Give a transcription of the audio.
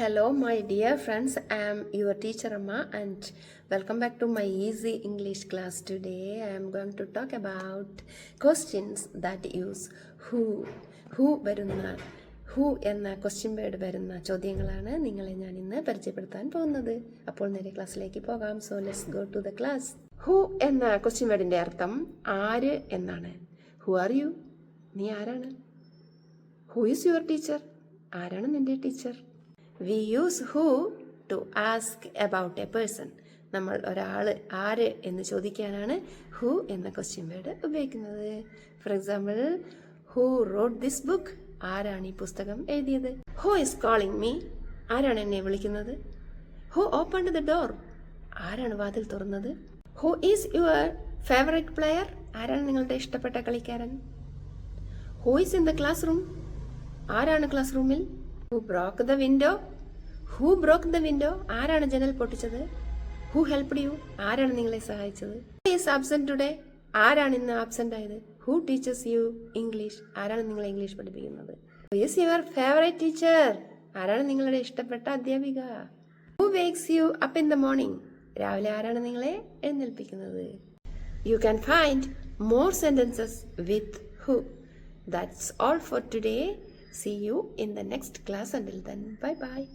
Hello, my dear friends. I am your teacher Amma and welcome back to my easy English class. Today I am going to talk about questions that use who. Who എന്ന question word വരുന്ന ചോദ്യങ്ങളാണ് നിങ്ങളെ ഞാൻ ഇന്ന് പരിചയപ്പെടുത്താൻ പോകുന്നത്. അപ്പോൾ നേരെ ക്ലാസ്സിലേക്ക് പോകാം. So let's go to the class. Who എന്ന ക്വസ്റ്റ്യൻ വേർഡിന്റെ അർത്ഥം ആര് എന്നാണ്. Who are you? നീ ആരാണ്? Who is your teacher? ആരാണ് നിന്റെ teacher? We use who to ask about a person. നമ്മൾ ഒരാൾ ആര് എന്ന് ചോദിക്കാനാണ് ഹു എന്ന ക്വസ്റ്റ്യൻ വേർഡ് ഉപയോഗിക്കുന്നത്. For example, who wrote this book? ആരാണ് ഈ പുസ്തകം എഴുതിയത്? Who is calling me? ആരാണ് എന്നെ വിളിക്കുന്നത്? Who opened the door? ആരാണ് വാതിൽ തുറന്നത്? Who is your favourite player? ആരാണ് നിങ്ങളുടെ ഇഷ്ടപ്പെട്ട കളിക്കാരൻ? Who is in the class room? ആരാണ് ക്ലാസ് റൂമിൽ? Who broke the window? Who broke the window? ആരാണ് ജനൽ പൊട്ടിച്ചത്? Who helped you? ആരാണ് നിങ്ങളെ സഹായിച്ചത്? Who is absent today? ആരാണ് ഇന്ന് ആബ്സെന്റ് ആയത്? Who teaches you English? ആരാണ് നിങ്ങളെ ഇംഗ്ലീഷ് പഠിപ്പിക്കുന്നത്? Who is your favourite teacher? ആരാണ് നിങ്ങളുടെ ഇഷ്ടപ്പെട്ട അധ്യാപിക? Who wakes you up in the morning? രാവിലെ ആരാണ് നിങ്ങളെ എഴുന്നേൽപ്പിക്കുന്നത്? You can find more sentences with who. That's all for today. See you in the next class. Until then, bye bye.